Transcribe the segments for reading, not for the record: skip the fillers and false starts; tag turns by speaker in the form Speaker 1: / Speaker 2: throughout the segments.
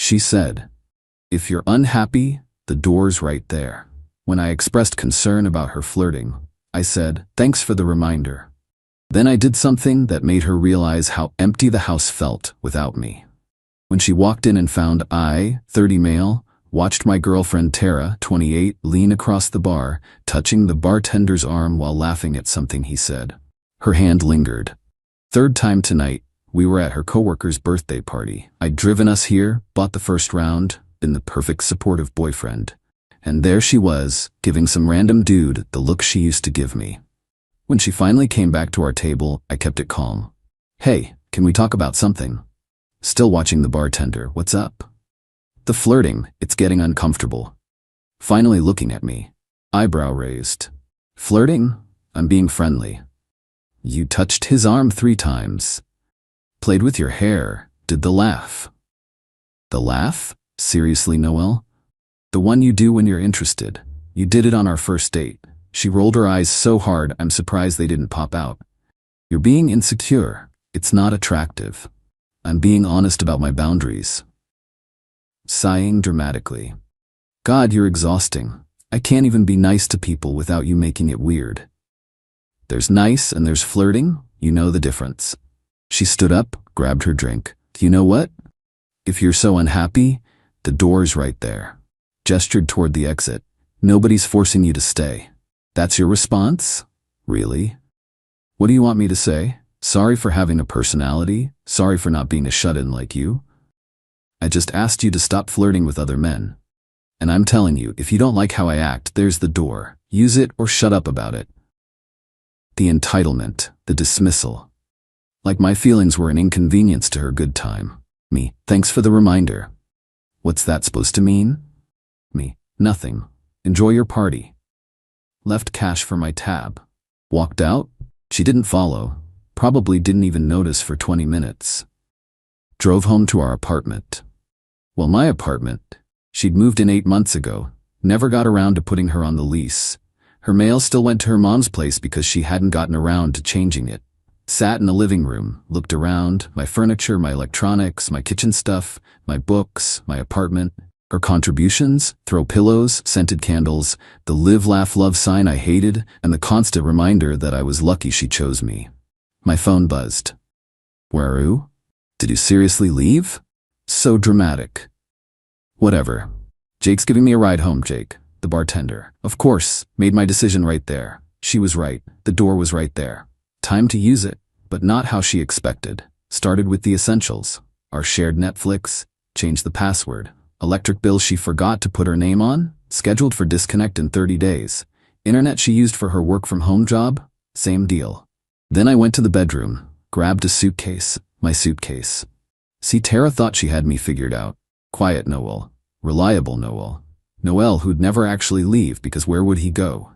Speaker 1: She said, "If you're unhappy, the door's right there." When I expressed concern about her flirting, I said, "Thanks for the reminder." Then I did something that made her realize how empty the house felt without me. When she walked in and found I, 30 male, watched my girlfriend Tara, 28, lean across the bar, touching the bartender's arm while laughing at something he said. Her hand lingered. Third time tonight, we were at her coworker's birthday party. I'd driven us here, bought the first round, been the perfect supportive boyfriend. And there she was, giving some random dude the look she used to give me. When she finally came back to our table, I kept it calm. "Hey, can we talk about something?" Still watching the bartender, "What's up?" "The flirting, it's getting uncomfortable." Finally looking at me, eyebrow raised. "Flirting? I'm being friendly." "You touched his arm 3 times. Played with your hair, did the laugh." "The laugh? Seriously, Noelle?" "The one you do when you're interested. You did it on our first date." She rolled her eyes so hard I'm surprised they didn't pop out. "You're being insecure. It's not attractive." "I'm being honest about my boundaries." Sighing dramatically. "God, you're exhausting. I can't even be nice to people without you making it weird." "There's nice and there's flirting. You know the difference." She stood up, grabbed her drink. "You know what? If you're so unhappy, the door's right there." Gestured toward the exit. "Nobody's forcing you to stay." "That's your response? Really? What do you want me to say? Sorry for having a personality? Sorry for not being a shut-in like you? I just asked you to stop flirting with other men. And I'm telling you, if you don't like how I act, there's the door. Use it or shut up about it." The entitlement, the dismissal. Like my feelings were an inconvenience to her good time. Me, "Thanks for the reminder." What's that supposed to mean? Me, "Nothing. Enjoy your party." Left cash for my tab. Walked out. She didn't follow. Probably didn't even notice for 20 minutes. Drove home to our apartment. Well, my apartment. She'd moved in 8 months ago. Never got around to putting her on the lease. Her mail still went to her mom's place because she hadn't gotten around to changing it. Sat in the living room, looked around, my furniture, my electronics, my kitchen stuff, my books, my apartment. Her contributions, throw pillows, scented candles, the live, laugh, love sign I hated, and the constant reminder that I was lucky she chose me. My phone buzzed. "Where are you? Did you seriously leave?" So dramatic. "Whatever. Jake's giving me a ride home, Jake, the bartender." Of course, made my decision right there. She was right. The door was right there. Time to use it, but not how she expected. Started with the essentials. Our shared Netflix, changed the password. Electric bill she forgot to put her name on, scheduled for disconnect in 30 days. Internet she used for her work-from-home job, same deal. Then I went to the bedroom, grabbed a suitcase, my suitcase. See, Tara thought she had me figured out. Quiet Noelle, reliable Noelle. Noelle who'd never actually leave because where would he go?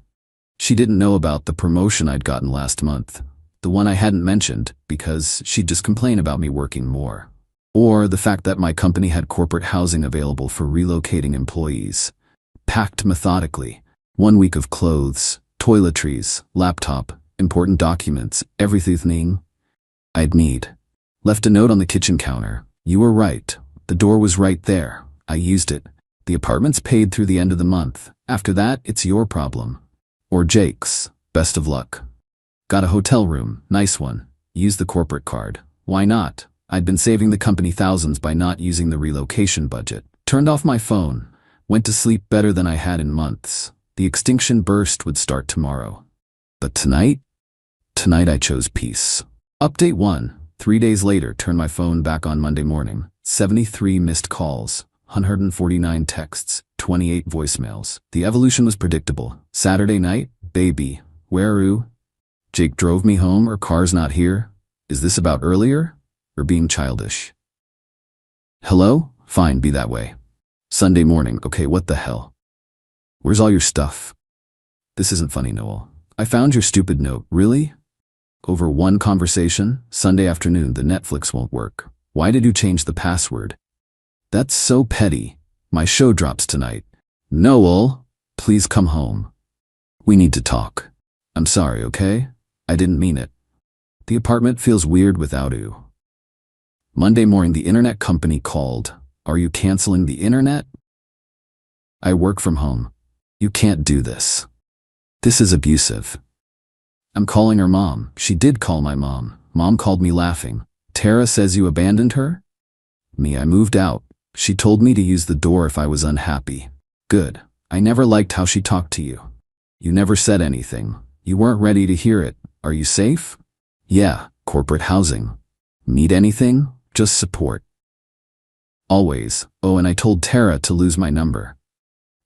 Speaker 1: She didn't know about the promotion I'd gotten last month. The one I hadn't mentioned because she'd just complain about me working more. Or the fact that my company had corporate housing available for relocating employees. Packed methodically. 1 week of clothes, toiletries, laptop, important documents, everything I'd need. Left a note on the kitchen counter. "You were right. The door was right there. I used it. The apartment's paid through the end of the month. After that, it's your problem. Or Jake's. Best of luck." Got a hotel room, nice one. Used the corporate card. Why not? I'd been saving the company thousands by not using the relocation budget. Turned off my phone. Went to sleep better than I had in months. The extinction burst would start tomorrow. But tonight? Tonight I chose peace. Update 1. 3 days later, turned my phone back on Monday morning. 73 missed calls, 149 texts, 28 voicemails. The evolution was predictable. Saturday night, "Baby, where are you? Jake drove me home or car's not here? Is this about earlier? Or being childish?" "Hello? Fine, be that way." Sunday morning, "Okay, what the hell? Where's all your stuff?" "This isn't funny, Noelle. I found your stupid note." "Really? Over one conversation? Sunday afternoon, the Netflix won't work. Why did you change the password?" "That's so petty. My show drops tonight." "Noelle, please come home. We need to talk." "I'm sorry, okay? I didn't mean it. The apartment feels weird without you." Monday morning, the internet company called. Are you canceling the internet? I work from home. You can't do this. This is abusive. I'm calling her mom. She did call my mom. Mom called me laughing. Tara says you abandoned her? Me, I moved out. She told me to use the door if I was unhappy. Good. I never liked how she talked to you. You never said anything. You weren't ready to hear it. Are you safe? Yeah, corporate housing. Need anything? Just support. Always. Oh, and I told Tara to lose my number.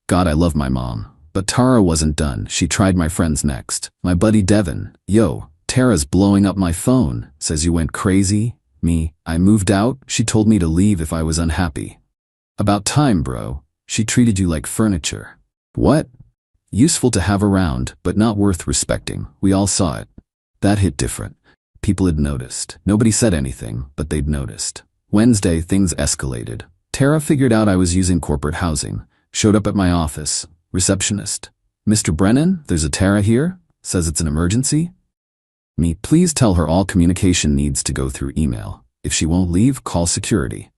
Speaker 1: God, I love my mom. But Tara wasn't done. She tried my friends next. My buddy Devin. Yo, Tara's blowing up my phone. Says you went crazy. Me, I moved out. She told me to leave if I was unhappy. About time, bro. She treated you like furniture. What? Useful to have around, but not worth respecting. We all saw it. That hit different. People had noticed. Nobody said anything, but they'd noticed. Wednesday, things escalated. Tara figured out I was using corporate housing. Showed up at my office. Receptionist. Mr. Brennan, there's a Tara here. Says it's an emergency. Me, please tell her all communication needs to go through email. If she won't leave, call security.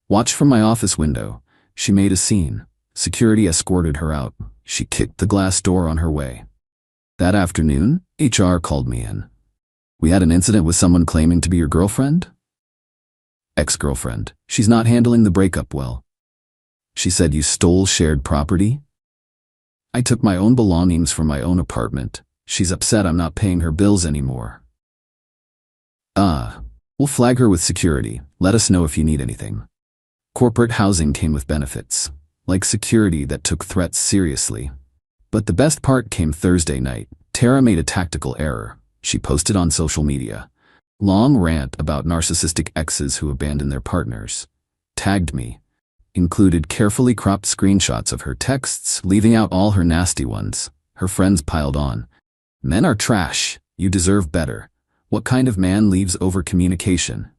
Speaker 1: Watch from my office window. She made a scene. Security escorted her out. She kicked the glass door on her way. That afternoon, HR called me in. We had an incident with someone claiming to be your girlfriend? Ex-girlfriend. She's not handling the breakup well. She said you stole shared property? I took my own belongings from my own apartment. She's upset I'm not paying her bills anymore. We'll flag her with security. Let us know if you need anything. Corporate housing came with benefits, like security that took threats seriously. But the best part came Thursday night. Tara made a tactical error. She posted on social media. Long rant about narcissistic exes who abandon their partners. Tagged me. Included carefully cropped screenshots of her texts, leaving out all her nasty ones. Her friends piled on. Men are trash. You deserve better. What kind of man leaves over communication?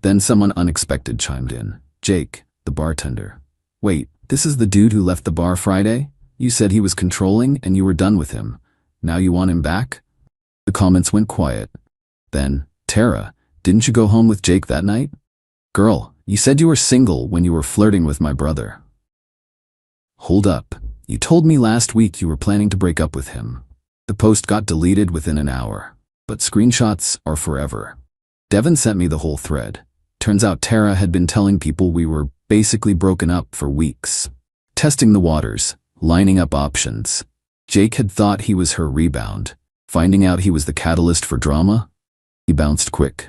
Speaker 1: Then someone unexpected chimed in. Jake, the bartender. Wait, this is the dude who left the bar Friday? You said he was controlling and you were done with him. Now you want him back? The comments went quiet. Then, Tara, didn't you go home with Jake that night? Girl, you said you were single when you were flirting with my brother. Hold up. You told me last week you were planning to break up with him. The post got deleted within an hour. But screenshots are forever. Devin sent me the whole thread. Turns out Tara had been telling people we were basically broken up for weeks. Testing the waters, lining up options. Jake had thought he was her rebound. Finding out he was the catalyst for drama, he bounced quick.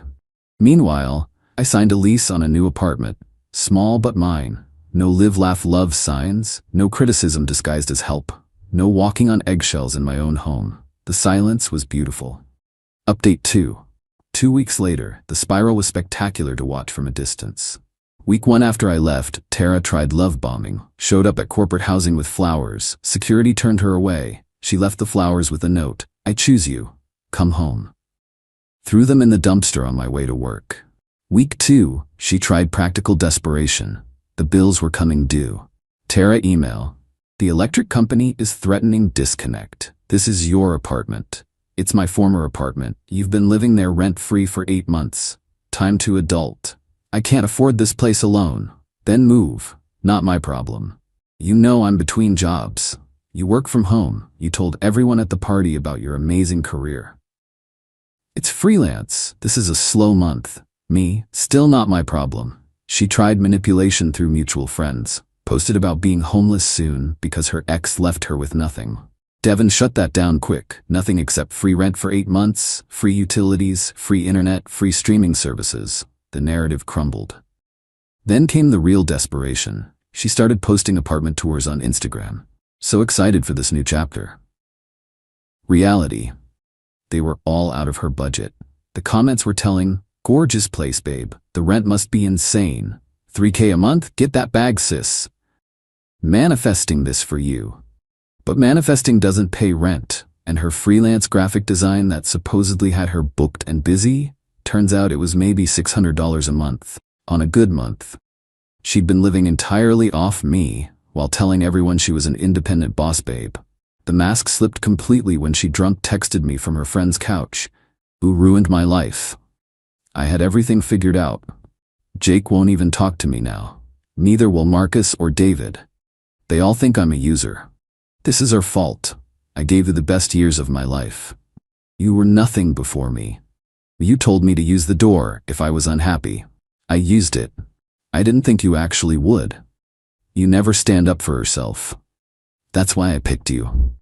Speaker 1: Meanwhile, I signed a lease on a new apartment. Small but mine. No live, laugh, love signs. No criticism disguised as help. No walking on eggshells in my own home. The silence was beautiful. Update 2. 2 weeks later, the spiral was spectacular to watch from a distance. Week 1 after I left, Tara tried love bombing. Showed up at corporate housing with flowers. Security turned her away. She left the flowers with a note. I choose you. Come home. Threw them in the dumpster on my way to work. Week 2, she tried practical desperation. The bills were coming due. Tara email. The electric company is threatening disconnect. This is your apartment. It's my former apartment. You've been living there rent-free for 8 months. Time to adult. I can't afford this place alone. Then move. Not my problem. You know I'm between jobs. You work from home. You told everyone at the party about your amazing career. It's freelance. This is a slow month. Me, still not my problem. She tried manipulation through mutual friends. Posted about being homeless soon because her ex left her with nothing. Devin shut that down quick. Nothing except free rent for 8 months, free utilities, free internet, free streaming services. The narrative crumbled. Then came the real desperation. She started posting apartment tours on Instagram. So excited for this new chapter. Reality. They were all out of her budget. The comments were telling, gorgeous place, babe. The rent must be insane. $3K a month? Get that bag, sis. Manifesting this for you. But manifesting doesn't pay rent, and her freelance graphic design that supposedly had her booked and busy, turns out it was maybe $600 a month, on a good month. She'd been living entirely off me, while telling everyone she was an independent boss babe. The mask slipped completely when she drunk texted me from her friend's couch, who ruined my life. I had everything figured out. Jake won't even talk to me now. Neither will Marcus or David. They all think I'm a user. This is our fault. I gave you the best years of my life. You were nothing before me. You told me to use the door if I was unhappy. I used it. I didn't think you actually would. You never stand up for yourself. That's why I picked you.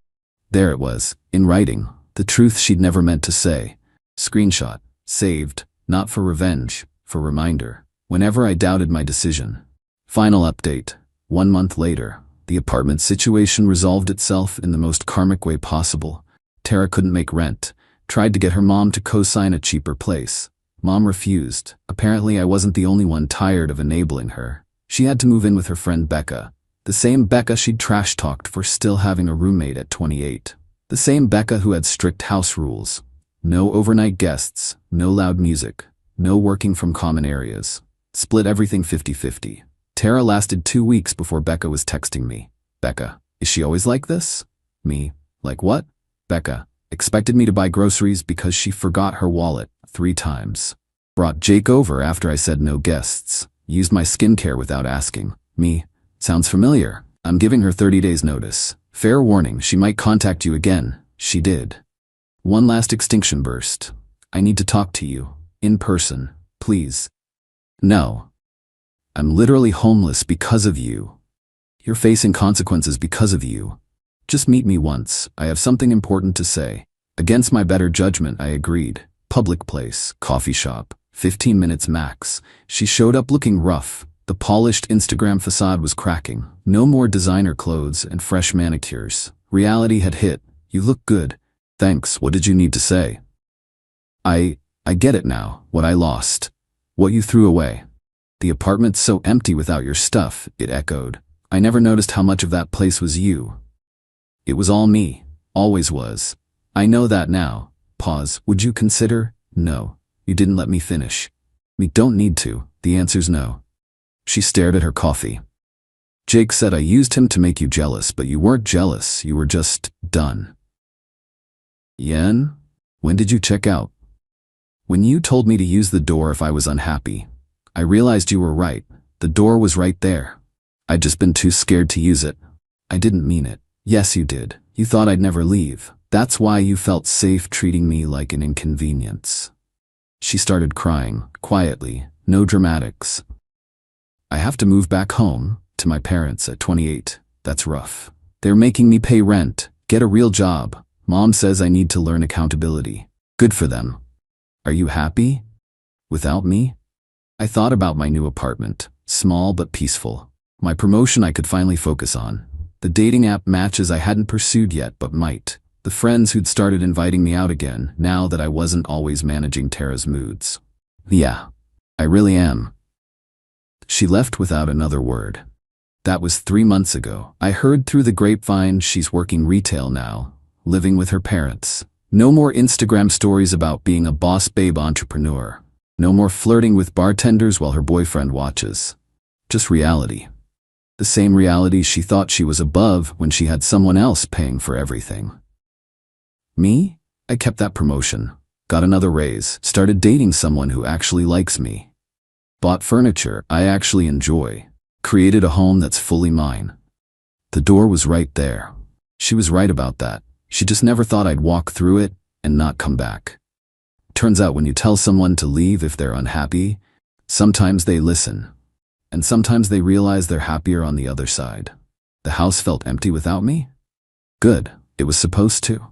Speaker 1: There it was, in writing, the truth she'd never meant to say. Screenshot, saved, not for revenge, for reminder. Whenever I doubted my decision. Final update. 1 month later, the apartment situation resolved itself in the most karmic way possible. Tara couldn't make rent. Tried to get her mom to co-sign a cheaper place. Mom refused. Apparently I wasn't the only one tired of enabling her. She had to move in with her friend Becca. The same Becca she'd trash-talked for still having a roommate at 28. The same Becca who had strict house rules. No overnight guests, no loud music, no working from common areas. Split everything 50-50. Tara lasted 2 weeks before Becca was texting me. Becca, is she always like this? Me, like what? Becca, expected me to buy groceries because she forgot her wallet 3 times. Brought Jake over after I said no guests. Used my skincare without asking. Me, sounds familiar. I'm giving her 30 days notice. Fair warning, she might contact you again. She did. One last extinction burst. I need to talk to you. In person, please. No. I'm literally homeless because of you. You're facing consequences because of you. Just meet me once. I have something important to say. Against my better judgment, I agreed. Public place, coffee shop, 15 minutes max. She showed up looking rough. The polished Instagram facade was cracking. No more designer clothes and fresh manicures. Reality had hit. You look good. Thanks, what did you need to say? I get it now, what I lost. What you threw away. The apartment's so empty without your stuff, it echoed. I never noticed how much of that place was you. It was all me. Always was. I know that now. Pause. Would you consider? No. You didn't let me finish. We don't need to. The answer's no. She stared at her coffee. Jake said I used him to make you jealous, but you weren't jealous. You were just done. Yen? When did you check out? When you told me to use the door if I was unhappy. I realized you were right. The door was right there. I'd just been too scared to use it. I didn't mean it. Yes, you did. You thought I'd never leave. That's why you felt safe treating me like an inconvenience. She started crying, quietly, no dramatics. I have to move back home, to my parents at 28. That's rough. They're making me pay rent, get a real job. Mom says I need to learn accountability. Good for them. Are you happy? Without me? I thought about my new apartment, small but peaceful. My promotion I could finally focus on. The dating app matches I hadn't pursued yet but might. The friends who'd started inviting me out again, now that I wasn't always managing Tara's moods. Yeah, I really am. She left without another word. That was 3 months ago. I heard through the grapevine she's working retail now, living with her parents. No more Instagram stories about being a boss babe entrepreneur. No more flirting with bartenders while her boyfriend watches. Just reality. The same reality she thought she was above when she had someone else paying for everything. Me? I kept that promotion. Got another raise. Started dating someone who actually likes me. Bought furniture I actually enjoy. Created a home that's fully mine. The door was right there. She was right about that. She just never thought I'd walk through it and not come back. Turns out when you tell someone to leave if they're unhappy, sometimes they listen. And sometimes they realize they're happier on the other side. The house felt empty without me? Good. It was supposed to.